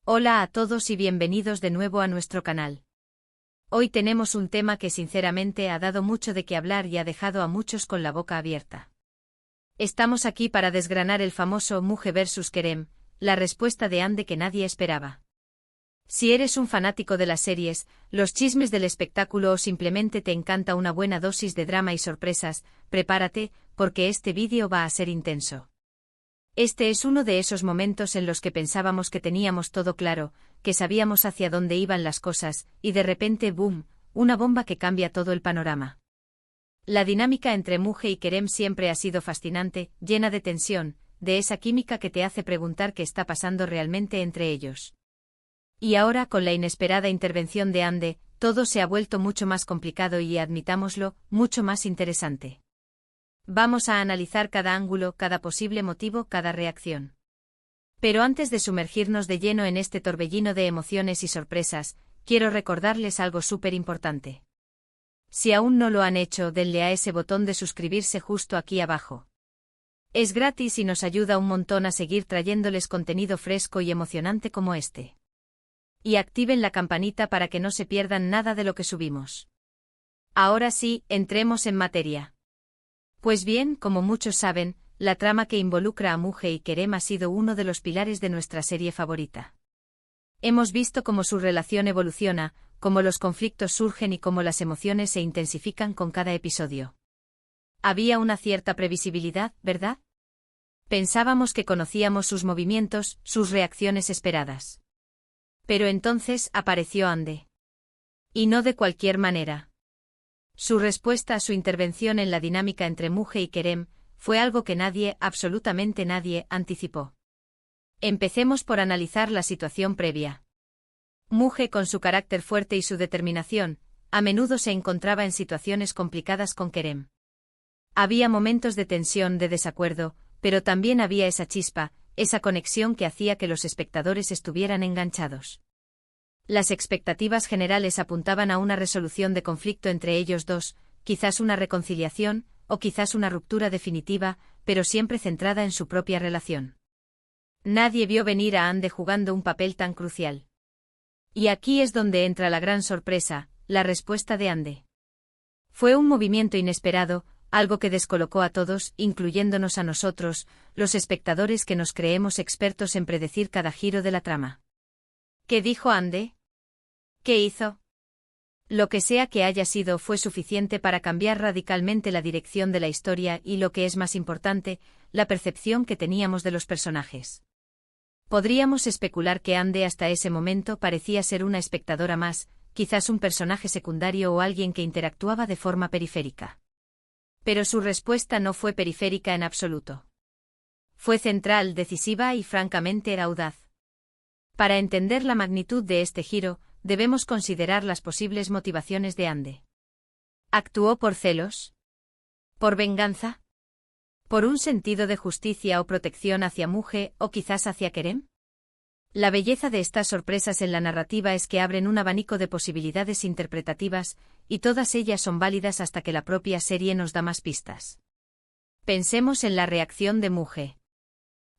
Hola a todos y bienvenidos de nuevo a nuestro canal. Hoy tenemos un tema que sinceramente ha dado mucho de qué hablar y ha dejado a muchos con la boca abierta. Estamos aquí para desgranar el famoso Muje vs Kerem, la respuesta de Ande que nadie esperaba. Si eres un fanático de las series, los chismes del espectáculo o simplemente te encanta una buena dosis de drama y sorpresas, prepárate, porque este vídeo va a ser intenso. Este es uno de esos momentos en los que pensábamos que teníamos todo claro, que sabíamos hacia dónde iban las cosas, y de repente ¡boom!, una bomba que cambia todo el panorama. La dinámica entre Muje y Kerem siempre ha sido fascinante, llena de tensión, de esa química que te hace preguntar qué está pasando realmente entre ellos. Y ahora, con la inesperada intervención de Ande, todo se ha vuelto mucho más complicado y, admitámoslo, mucho más interesante. Vamos a analizar cada ángulo, cada posible motivo, cada reacción. Pero antes de sumergirnos de lleno en este torbellino de emociones y sorpresas, quiero recordarles algo súper importante. Si aún no lo han hecho, denle a ese botón de suscribirse justo aquí abajo. Es gratis y nos ayuda un montón a seguir trayéndoles contenido fresco y emocionante como este. Y activen la campanita para que no se pierdan nada de lo que subimos. Ahora sí, entremos en materia. Pues bien, como muchos saben, la trama que involucra a Muje y Kerem ha sido uno de los pilares de nuestra serie favorita. Hemos visto cómo su relación evoluciona, cómo los conflictos surgen y cómo las emociones se intensifican con cada episodio. Había una cierta previsibilidad, ¿verdad? Pensábamos que conocíamos sus movimientos, sus reacciones esperadas. Pero entonces apareció Ande. Y no de cualquier manera. Su respuesta a su intervención en la dinámica entre Muje y Kerem fue algo que nadie, absolutamente nadie, anticipó. Empecemos por analizar la situación previa. Muje, con su carácter fuerte y su determinación, a menudo se encontraba en situaciones complicadas con Kerem. Había momentos de tensión, de desacuerdo, pero también había esa chispa, esa conexión que hacía que los espectadores estuvieran enganchados. Las expectativas generales apuntaban a una resolución de conflicto entre ellos dos, quizás una reconciliación, o quizás una ruptura definitiva, pero siempre centrada en su propia relación. Nadie vio venir a Ande jugando un papel tan crucial. Y aquí es donde entra la gran sorpresa, la respuesta de Ande. Fue un movimiento inesperado, algo que descolocó a todos, incluyéndonos a nosotros, los espectadores que nos creemos expertos en predecir cada giro de la trama. ¿Qué dijo Ande? ¿Qué hizo? Lo que sea que haya sido fue suficiente para cambiar radicalmente la dirección de la historia y, lo que es más importante, la percepción que teníamos de los personajes. Podríamos especular que Ande hasta ese momento parecía ser una espectadora más, quizás un personaje secundario o alguien que interactuaba de forma periférica. Pero su respuesta no fue periférica en absoluto. Fue central, decisiva y francamente audaz. Para entender la magnitud de este giro, debemos considerar las posibles motivaciones de Ande. ¿Actuó por celos? ¿Por venganza? ¿Por un sentido de justicia o protección hacia Muje o quizás hacia Kerem? La belleza de estas sorpresas en la narrativa es que abren un abanico de posibilidades interpretativas, y todas ellas son válidas hasta que la propia serie nos da más pistas. Pensemos en la reacción de Muje.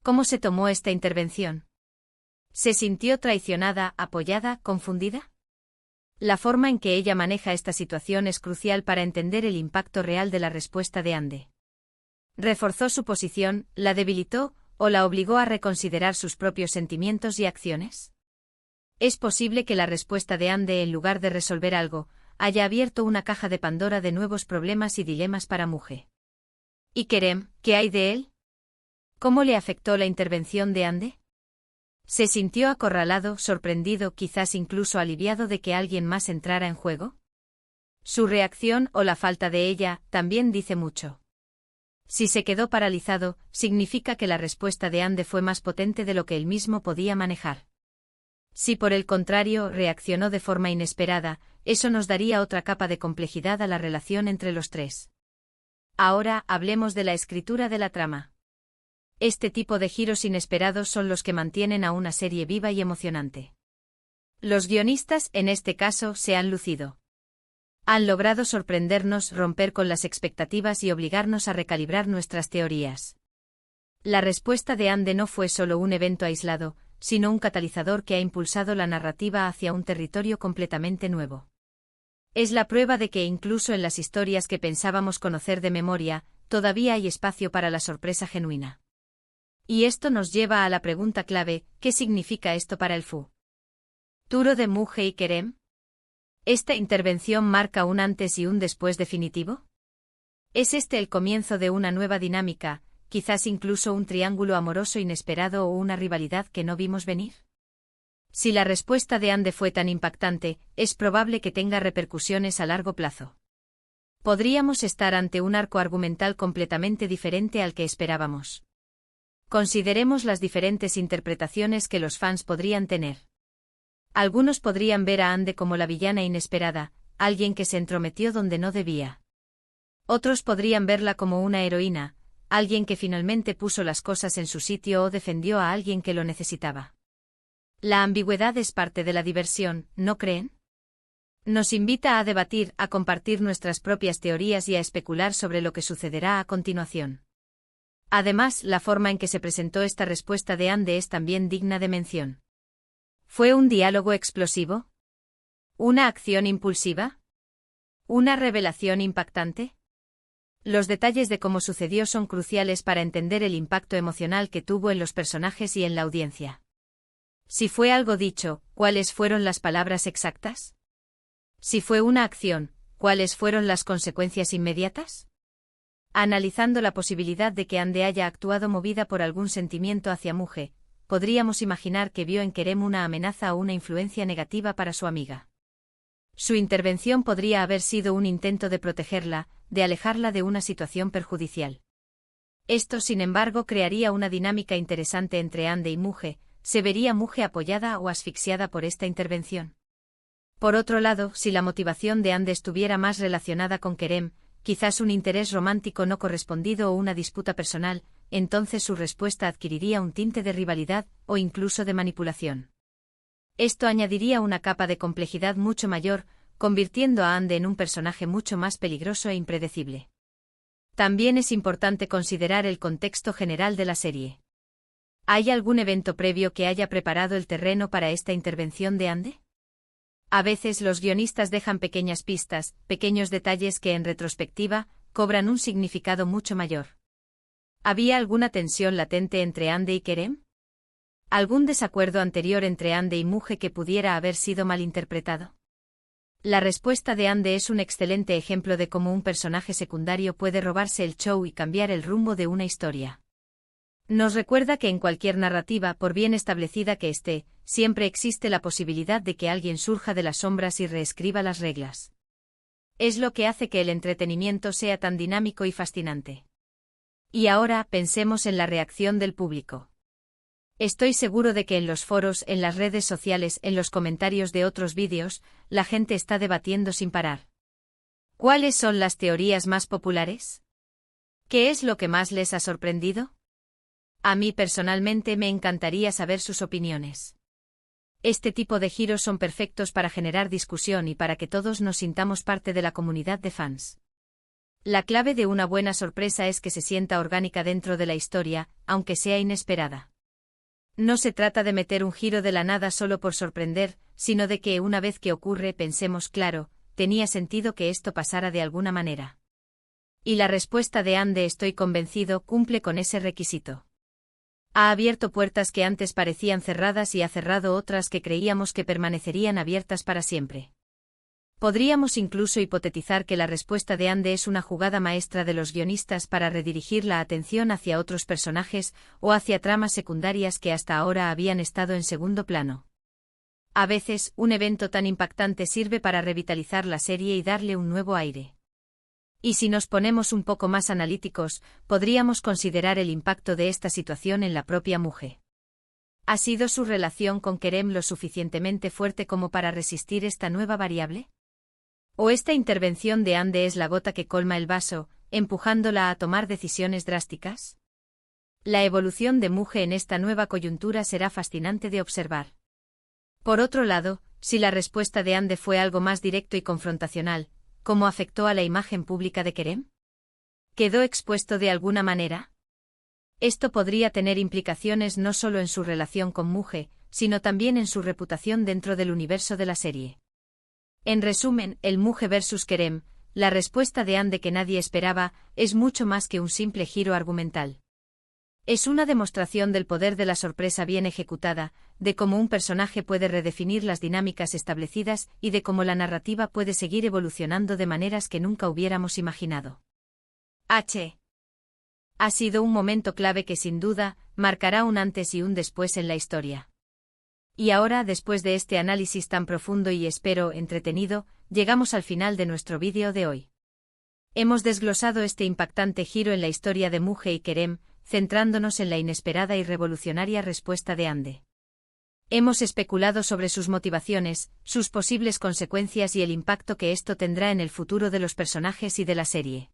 ¿Cómo se tomó esta intervención? ¿Se sintió traicionada, apoyada, confundida? La forma en que ella maneja esta situación es crucial para entender el impacto real de la respuesta de Ande. ¿Reforzó su posición, la debilitó, o la obligó a reconsiderar sus propios sentimientos y acciones? Es posible que la respuesta de Ande, en lugar de resolver algo, haya abierto una caja de Pandora de nuevos problemas y dilemas para Muje. ¿Y Kerem, qué hay de él? ¿Cómo le afectó la intervención de Ande? ¿Se sintió acorralado, sorprendido, quizás incluso aliviado de que alguien más entrara en juego? Su reacción, o la falta de ella, también dice mucho. Si se quedó paralizado, significa que la respuesta de Ande fue más potente de lo que él mismo podía manejar. Si por el contrario reaccionó de forma inesperada, eso nos daría otra capa de complejidad a la relación entre los tres. Ahora hablemos de la escritura de la trama. Este tipo de giros inesperados son los que mantienen a una serie viva y emocionante. Los guionistas, en este caso, se han lucido. Han logrado sorprendernos, romper con las expectativas y obligarnos a recalibrar nuestras teorías. La respuesta de Ande no fue solo un evento aislado, sino un catalizador que ha impulsado la narrativa hacia un territorio completamente nuevo. Es la prueba de que incluso en las historias que pensábamos conocer de memoria, todavía hay espacio para la sorpresa genuina. Y esto nos lleva a la pregunta clave: ¿qué significa esto para el futuro de Muje y Kerem? ¿Esta intervención marca un antes y un después definitivo? ¿Es este el comienzo de una nueva dinámica, quizás incluso un triángulo amoroso inesperado o una rivalidad que no vimos venir? Si la respuesta de Ande fue tan impactante, es probable que tenga repercusiones a largo plazo. Podríamos estar ante un arco argumental completamente diferente al que esperábamos. Consideremos las diferentes interpretaciones que los fans podrían tener. Algunos podrían ver a Ande como la villana inesperada, alguien que se entrometió donde no debía. Otros podrían verla como una heroína, alguien que finalmente puso las cosas en su sitio o defendió a alguien que lo necesitaba. La ambigüedad es parte de la diversión, ¿no creen? Nos invita a debatir, a compartir nuestras propias teorías y a especular sobre lo que sucederá a continuación. Además, la forma en que se presentó esta respuesta de Ande es también digna de mención. ¿Fue un diálogo explosivo? ¿Una acción impulsiva? ¿Una revelación impactante? Los detalles de cómo sucedió son cruciales para entender el impacto emocional que tuvo en los personajes y en la audiencia. Si fue algo dicho, ¿cuáles fueron las palabras exactas? Si fue una acción, ¿cuáles fueron las consecuencias inmediatas? Analizando la posibilidad de que Ande haya actuado movida por algún sentimiento hacia Muje, podríamos imaginar que vio en Kerem una amenaza o una influencia negativa para su amiga. Su intervención podría haber sido un intento de protegerla, de alejarla de una situación perjudicial. Esto, sin embargo, crearía una dinámica interesante entre Ande y Muje. ¿Se vería Muje apoyada o asfixiada por esta intervención? Por otro lado, si la motivación de Ande estuviera más relacionada con Kerem, quizás un interés romántico no correspondido o una disputa personal, entonces su respuesta adquiriría un tinte de rivalidad o incluso de manipulación. Esto añadiría una capa de complejidad mucho mayor, convirtiendo a Ande en un personaje mucho más peligroso e impredecible. También es importante considerar el contexto general de la serie. ¿Hay algún evento previo que haya preparado el terreno para esta intervención de Ande? A veces los guionistas dejan pequeñas pistas, pequeños detalles que en retrospectiva cobran un significado mucho mayor. ¿Había alguna tensión latente entre Ande y Kerem? ¿Algún desacuerdo anterior entre Ande y Muje que pudiera haber sido malinterpretado? La respuesta de Ande es un excelente ejemplo de cómo un personaje secundario puede robarse el show y cambiar el rumbo de una historia. Nos recuerda que en cualquier narrativa, por bien establecida que esté, siempre existe la posibilidad de que alguien surja de las sombras y reescriba las reglas. Es lo que hace que el entretenimiento sea tan dinámico y fascinante. Y ahora pensemos en la reacción del público. Estoy seguro de que en los foros, en las redes sociales, en los comentarios de otros vídeos, la gente está debatiendo sin parar. ¿Cuáles son las teorías más populares? ¿Qué es lo que más les ha sorprendido? A mí personalmente me encantaría saber sus opiniones. Este tipo de giros son perfectos para generar discusión y para que todos nos sintamos parte de la comunidad de fans. La clave de una buena sorpresa es que se sienta orgánica dentro de la historia, aunque sea inesperada. No se trata de meter un giro de la nada solo por sorprender, sino de que una vez que ocurre pensemos, claro, tenía sentido que esto pasara de alguna manera. Y la respuesta de Ande, estoy convencido, cumple con ese requisito. Ha abierto puertas que antes parecían cerradas y ha cerrado otras que creíamos que permanecerían abiertas para siempre. Podríamos incluso hipotetizar que la respuesta de Ande es una jugada maestra de los guionistas para redirigir la atención hacia otros personajes o hacia tramas secundarias que hasta ahora habían estado en segundo plano. A veces, un evento tan impactante sirve para revitalizar la serie y darle un nuevo aire. Y si nos ponemos un poco más analíticos, podríamos considerar el impacto de esta situación en la propia Muje. ¿Ha sido su relación con Kerem lo suficientemente fuerte como para resistir esta nueva variable? ¿O esta intervención de Ande es la gota que colma el vaso, empujándola a tomar decisiones drásticas? La evolución de Muje en esta nueva coyuntura será fascinante de observar. Por otro lado, si la respuesta de Ande fue algo más directo y confrontacional, ¿cómo afectó a la imagen pública de Kerem? ¿Quedó expuesto de alguna manera? Esto podría tener implicaciones no solo en su relación con Muje, sino también en su reputación dentro del universo de la serie. En resumen, el Muje vs Kerem, la respuesta de Ande que nadie esperaba, es mucho más que un simple giro argumental. Es una demostración del poder de la sorpresa bien ejecutada, de cómo un personaje puede redefinir las dinámicas establecidas y de cómo la narrativa puede seguir evolucionando de maneras que nunca hubiéramos imaginado. Ha sido un momento clave que sin duda marcará un antes y un después en la historia. Y ahora, después de este análisis tan profundo y espero entretenido, llegamos al final de nuestro vídeo de hoy. Hemos desglosado este impactante giro en la historia de Muje y Kerem, centrándonos en la inesperada y revolucionaria respuesta de Ande. Hemos especulado sobre sus motivaciones, sus posibles consecuencias y el impacto que esto tendrá en el futuro de los personajes y de la serie.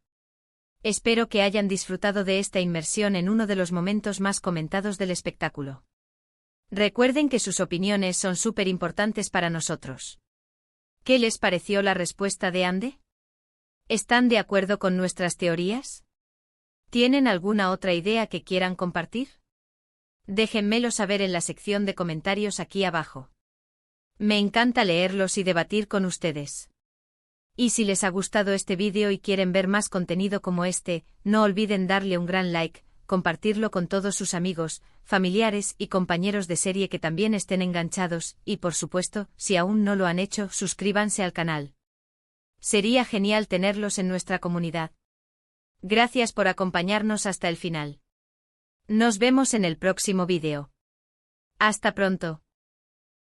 Espero que hayan disfrutado de esta inmersión en uno de los momentos más comentados del espectáculo. Recuerden que sus opiniones son súper importantes para nosotros. ¿Qué les pareció la respuesta de Ande? ¿Están de acuerdo con nuestras teorías? ¿Tienen alguna otra idea que quieran compartir? Déjenmelo saber en la sección de comentarios aquí abajo. Me encanta leerlos y debatir con ustedes. Y si les ha gustado este vídeo y quieren ver más contenido como este, no olviden darle un gran like, compartirlo con todos sus amigos, familiares y compañeros de serie que también estén enganchados, y por supuesto, si aún no lo han hecho, suscríbanse al canal. Sería genial tenerlos en nuestra comunidad. Gracias por acompañarnos hasta el final. Nos vemos en el próximo vídeo. Hasta pronto.